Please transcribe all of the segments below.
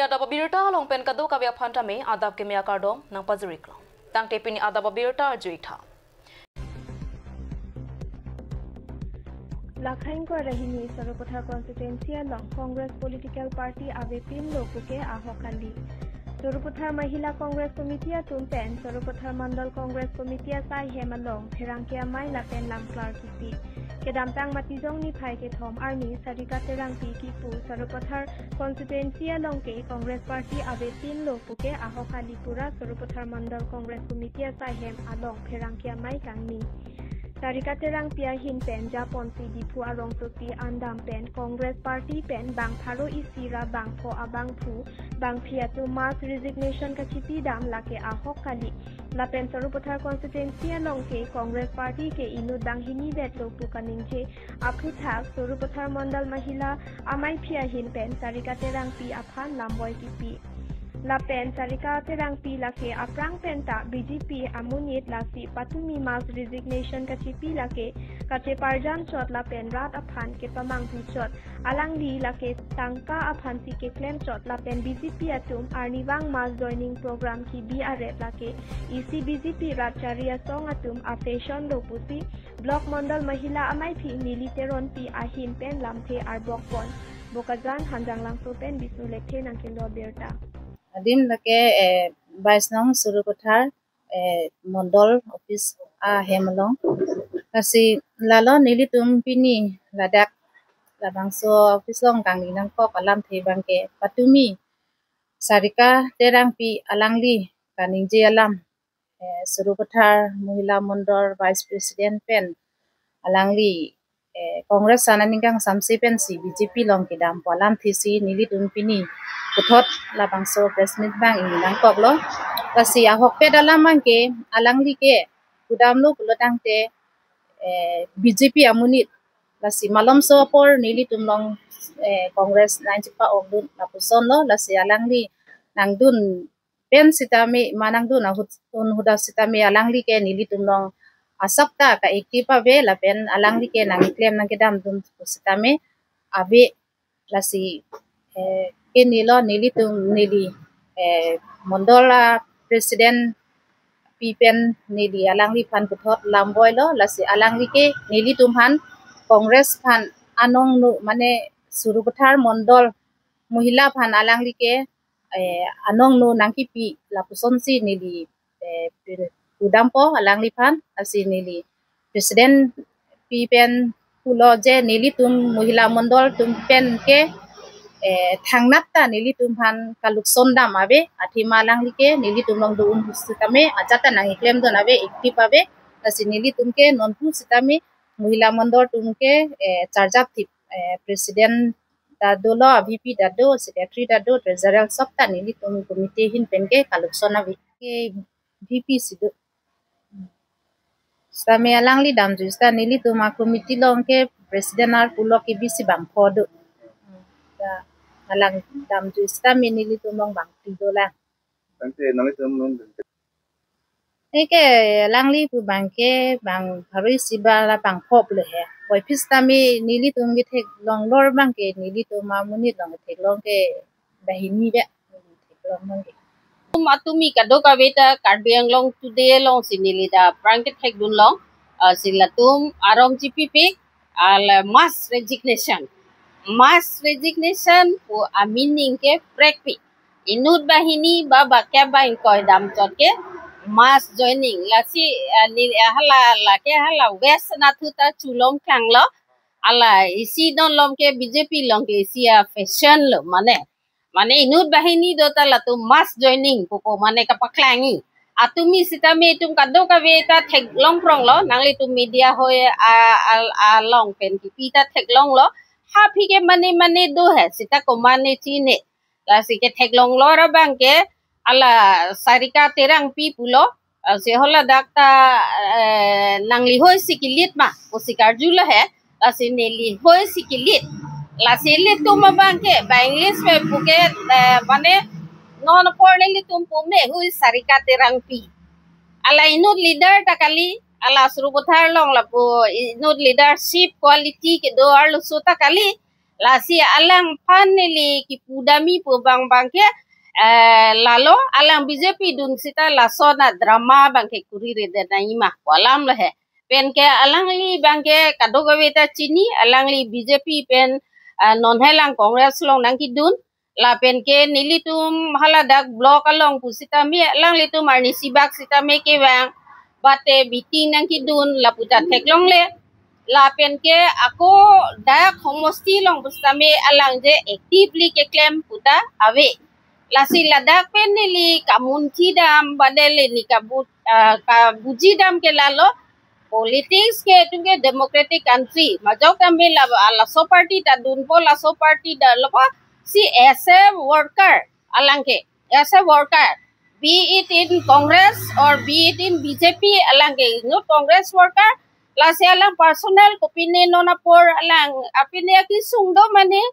adab birta long pen kadu ka via phanta me adab ke mea kardom nang pazurik long tang te pini adab birta juitha Lakhain ko rahini Sarupatha constituency long Congress political party ave pin lokuke ahokali Sarupatha Mahila Congress Committee tumpen Sarupatha Mandal Congress Committee sai hemalong phirangkia mai lapen lamklar kipi kedamtang matijong ni phai ke thom army sarika terang pi ki pu Sarupatha constituency long ke Congress party ave pin lokuke ahokali pura Sarupatha Mandal Congress Committee sai hem along phirangkia mai kangni Sarika terang pia hin pen Japon si dipu arong tuti andam pen Congress Party pen bang tharo isira bang pho abang phu bang phia tu mass resignation ka chipi dam lake ahok kali la pen Sarupatha constituency along ke Congress Party ke inu dang hini vet lo pu kaning che aphu thak Sarupatha Mandal Mahila amai phia hin pen Sarika terang pi aphan lamboy kipi La pen sarika terang pi lake aprang penta BJP amunit lasi patumi mass resignation kachipi lake kache parjan shot la pen rat aphan ke pamang pi shot alang li lake tangka aphan si ke claim shot la pen BJP atum arniwang mass joining program ki BRF lake EC BJP ratcharia song atum afation lopusi block mandal mahila amai phi militeron pi ahin pen lamthe arbok pon bokajan hanjang langso pen bisnu lekhe nangkelo berta Adim lake Baisnong Surupathar Mondol office hemalong kasi lalo nilitum pini ladak labangso office long kang inang kok alam the bangke patumi sarika terang pi alangli kaning je alam Surupathar Mahila Mondol Vice President pen alangli Congress sananingang samsi pen si BJP long kidam polam thisi nilitum pini kuthot labangso press meet bang inang kok lo kasi ahok pe dalam mangke alangli ke kudam lo kulotang te BJP amunit lasi malam so por nilitum long Congress nanjipa ogdun lapuson lo lasi alangli nangdun pen sitame manangdun ahun huda sitame alangli ke nilitum long asakta ka ekipa ve la pen alangli ke nang claim nang kedam dun sitame ave lasi ke nilo nilitum nili mondola president pipen nili alangli phan kuthot lamboy lo lasi alangli ke nilitum phan Congress phan anong nu mane Surupathar Mondol Mahila phan alangli ke anong nu nangki pi lapuson si nili udampo alangli phan asi nili president pipen pulo je nilitum Mahila Mondol tumpen ke thangnat ta nilitum phan kaluk sondam ave athima alangli ke nilitum long dun sitame ajata nang claim don ave ekti pave asi nilitum ke nonpu sitame Mahila Mondol tumke charjap thip president dadolo VP dado secretary dado treasurer sabta nilitum committee hin penke kaluk sonavi ke VP sidu Stame alangli damju sta nilitum a committee long ke president ar pulo ke bisi bang khodu alang damju sta nilitum long bang tidola Tante nalitum long Eke langli pu bangke bang harui sibala bang khop le he boy pistami nilitum ge thek long lor bangke nilitum amunit long thek long ke bahini be thek long mang Matumi kado ka beta karbiang long today long sinilida prangket hek dun long silatum arong GPP al mass resignation po amining ke prekpi inud bahini baba kya ba inkoy dam chot ke mass joining lasi hala la ke hala west na thuta chulom khang lo ala isi don lom ke BJP long ke isia fashion lo mane inud bahini dota la tu mass joining popo mane kapaklangi atumi sitame tum kado ka veta thek long prong lo nangli tu media hoy a long pen ki pita thek long lo ha phi ke mane do hai sita ko mane chine la si ke thek long lo ra bang ke ala sarika terang pi pulo se hola dakta nangli hoy sikilit ma o sikarjula hai asi neli hoy sikilit la sele tuma bangke ba english me puke mane non porneli tum pume hui sarika terang pi ala inut leader takali ala Surupathar long la po inut leadership quality ke do arlu sota kali lasi alang panili ki pudami pubang bangke lalo alang BJP dun sita lasona drama bangke kurire de naima walam lehe pen ke alang li bangke kadogaweta chini alang li BJP pen non helang Congress long nang kidun la pen ke nilitum haladak block along pusita mi alang litum arni sibak sita me ke bang bate biting nang kidun la puta teklong le la pen ke ako dak homosti long bustame alang je actively ke claim puta ave lasi ladak pen nili kamunti dam badele ni kabuji dam ke lalo politics ke tunge democratic country majau kami la so party ta dun po la so party da lo si as a worker alang ke as a worker be it in Congress or be it in BJP alang ke no Congress worker lasi alang personal opinion nona por alang apine akisung do mane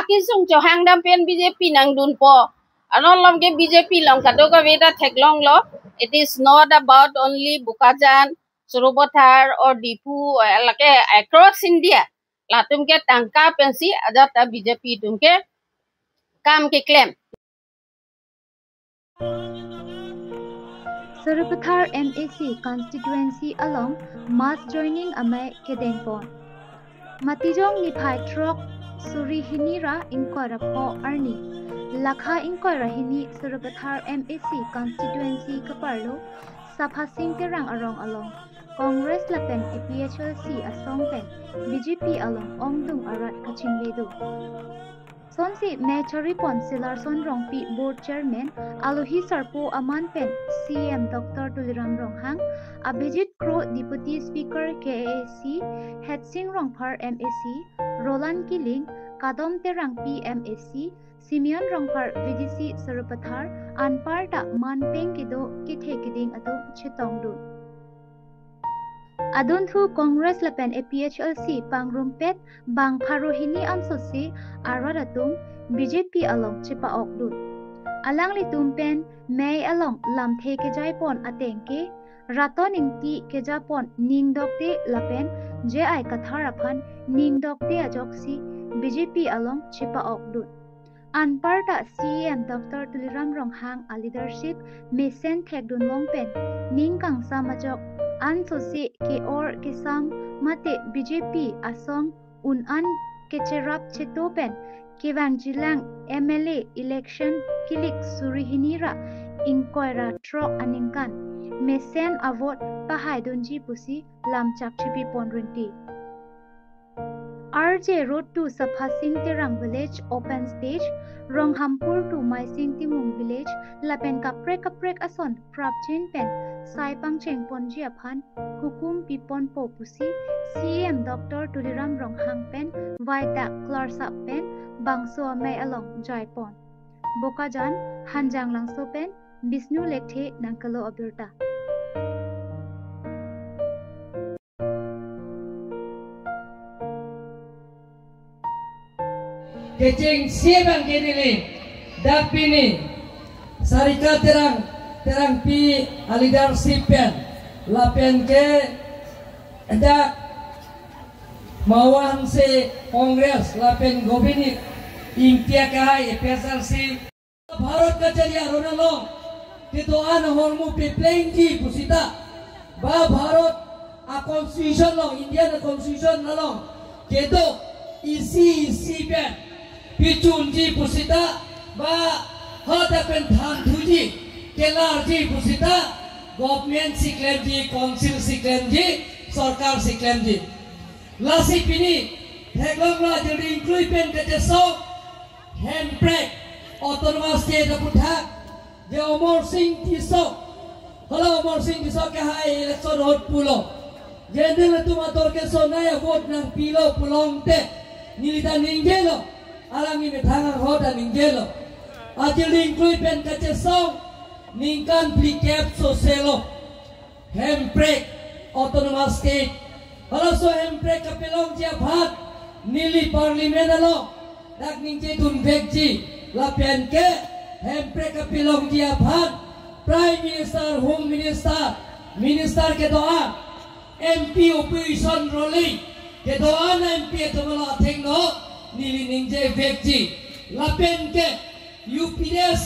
akisung johang dam pen BJP nang dun po anolom ke BJP long kadoga veda theklong lo it is not about only Bukajan Surupathar or Dipu like across India la tumke tangka pensi ajata BJP tumke kam ke claim Surupathar MAC constituency along mass joining amay kedenpon. Matijong ni Phai Trok Suri Hinira inquire po Arni. Lakha inquire hini Surupathar MAC constituency kaparlo Saphasing terang arong along. Congress lapen APHLC asong pen BJP along ongdung arat kachingledu. Sonsi Mechari Pon Silar Sonrong P Board Chairman Alohi Sarpo Aman Pen CM Dr. Tuliram Ronghang Abhijit Kro Deputy Speaker KAC Hetsing Rongphar MAC Roland Kiling Kadom Terang PMAC Simeon Rongphar VDC Surupathar Anparta Manpeng Kido Kithe Kiding Atu Chitongdu Aduntu Congress lapen APHLC Pangrumpet Bang Kharohini Amsosi Aradatum BJP along Chipa Okdun Alang litumpen May along Lamthe Kejaipon Atengke Ratoning Ti Kejapon Ningdokte lapen JI Katharapan Ningdokte Ajoksi BJP along Chipa Okdun Anparta CM Dr. Tuliram Ronghang a leadership Mesen Thekdun Longpen Ningkang Samajok Ansosi ke or kesam mate BJP asong unan kecerap cetopen kewang jilang MLA election kilik surihinira inquira trok aningkan mesen avot pahai donji pusi lamchak chipi ponrenti RJ Road to Saphasing Terang Village open stage Ronghampur to Maising Timung Village lapen kaprek ason prapchin pen Saipang Cheng Ponji Aphan Hukum Pipon Po Pusi CM Dr. Tuliram Ronghang Pen Vaita Clarsa Pen Bangso May Along Jaipon Bokajan Hanjang Langso Pen Bisnu Lekhe Nangkalo Abirta Kecing siabang kenili dapini sarika terang pi alidar sipen lapen ke ada mawan se Congress lapen gobini impia kahai PSRC Bharat kacharia ronalong kito an hormu pe playing ji pusita ba Bharat a constitution long Indian constitution long kito isi pen Pichunji pusita ba hada pen than thuji kelarji pusita government siklemji council siklemji sarkar siklemji lasi pini theglongla jodi include pen keteso handbrake autonomous state putha je Omar Singh tiso hello Omar Singh tiso ke hai election hot pulo jendel tumator ke sonaya vote nang pilo pulong te nilita ninggelo alangi me thanga hoda ningelo ajil include pen kache song ningkan plicap soselo handbrake autonomous state hala so handbrake kapelong dia bhat nili parliament alo dak ningje tun vekji la pen ke handbrake kapelong dia bhat prime minister home minister ke doa MP opposition rolling ke doa MP to mala thengno nili ningje vekji lapen ke UPS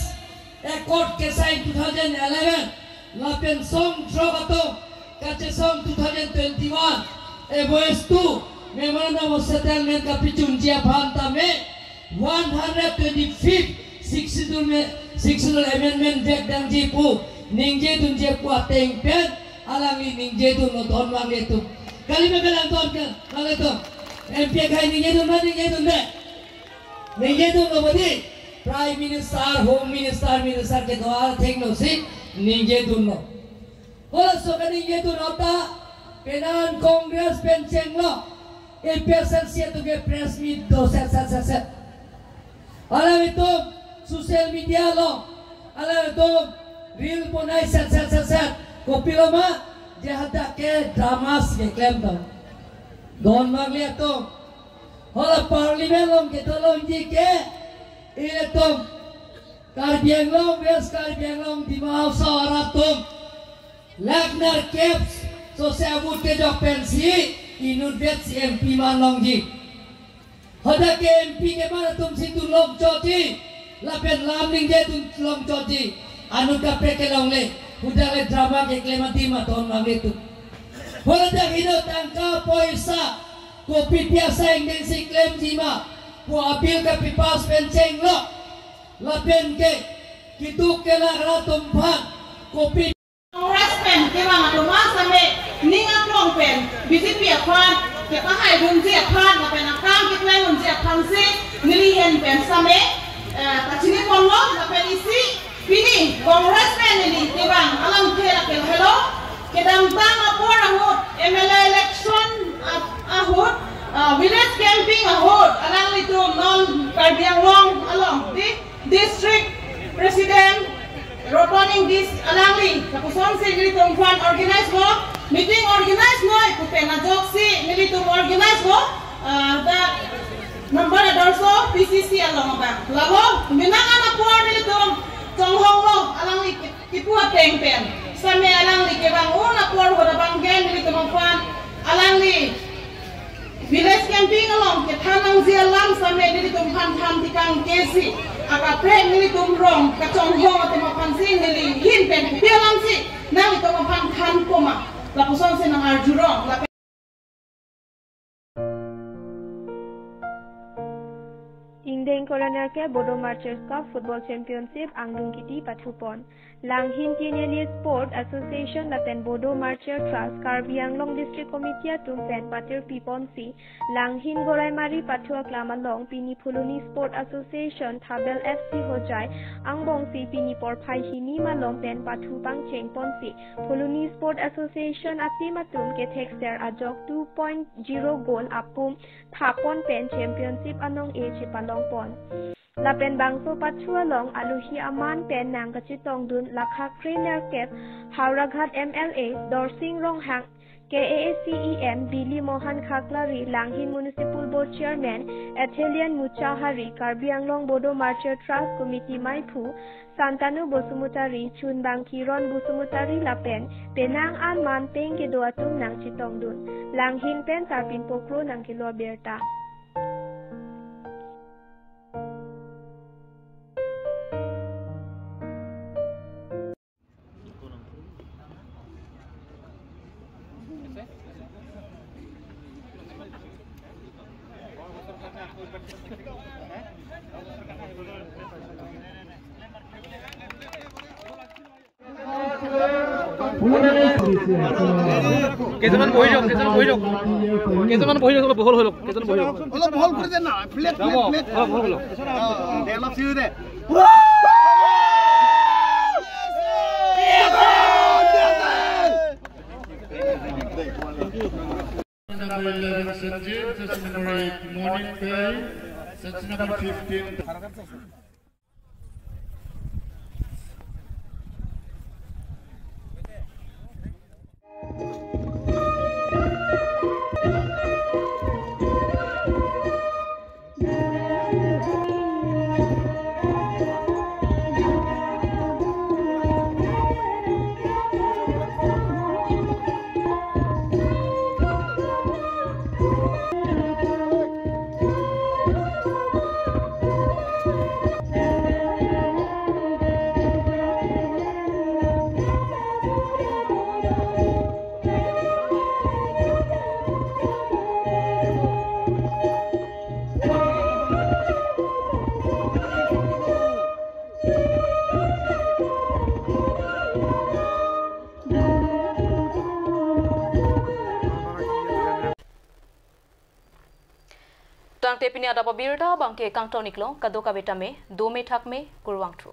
accord ke sign 2011 lapen song drogato kache song 2021 voice 2 memorandum of settlement ka pichunjia phanta me 125 6 amendment vek dang jipu ningje tunje pu ateng pen alangi ningje tu no don wange tu kali me belang don kan male tu MP khai ningje tu ne ningje tu no bodi prime minister home minister ke द्वारा thing no si ningje tu no hola so ka ningje tu no ta penan congress pen cheng lo e person sia tu ke press meet do set alam itu social media lo alam itu reel ponai set kopi lo ma jahada ke dramas ke claim to don magle to hola parliament lo ke to lo ji ke ile to Karbiang lo west Karbiang lo di mau sara to lagner caps so se abut ke jok pensi inut vet MP manong ji hoda ke MP ke mana tum situ long choti lapen lamling je tum long choti anu ka peke long le udah le drama ke klemati ma ton mangge tu hoda hino tangka poisa kopi biasa yang si klem jima po apil ka pipas penceng lo lapen ke kitu ke la tumpan kopi respect ke bang adoma same ninga klong pen BJP akwan ke pa hai dun je akwan ma pen akam ke klem un je akwan si nili hen pen same tachini ponlo la pen isi pini congress pen ni ke bang alam ke la ke hello ke dang tang apor ahut MLA election ahut village camping ahut alang litu non Karbiang long along di district president returning this alangli kapuson si militum fan organize mo meeting organize mo kupena joksi militum organize mo the number also PCC along ba labo minanga na po militum tonghong lo alangli kipua pengpen same alangli ke bang una por hoda banggen militum fan alangli village camping along ke thanang zialam same militum fan tham tikang kesi aka pren nili tumrong kacong hong ate mapan sing nili hin pen pialang si nang ito mapan kan koma lapuson si nang arjurong Ingdeng Coroner ke Bodo Marchers Cup Football Championship Angdung Kiti Pathupon Langhin Tieneli Sport Association Laten Bodo Marcher Trust Karbi Anglong District Committee Tumpen Patir Piponsi Langhin Goraimari Pathua Klamalong Pini Phuluni Sport Association Thabel FC Hojai Angbongsi Pini Porphai Hini Malong Pen Pathu Pangcheng Ponsi Phuluni Sport Association Atimatum ke Texter Ajok 2.0 goal apum Thapon Pen Championship Anong A Chipalong Pon Lapen bangso Pathua long aluhi aman pen nang kachitong dun lakha trainer kep Hauraghat MLA Dorsing Ronghang KAACEM Billy Mohan Khaklari Langhin Municipal Board Chairman Athelian Muchahari Karbi Anglong Bodo Marcher Trust Committee Maipu Santanu Bosumutari Chunbang Kiron Bosumutari Lapen Penang An Man Peng ke doatum nang chitong dun Langhin pen Sarpin Pokro nang kilo Berta কেইজনমান বহি যাওক কেইজনমান বহি যাওক বহল হৈ লওক কেইজন বহি যাওক অলপ বহল কৰি দে না প্লেট বহল হৈ লওক দে অলপ চিউ দে Number 11 Sanjeev, section number 8 Morning Pay, section number 15 tang te pini adaba birda bangke kangto niklo kadoka betame 2 me thak me kurwang tru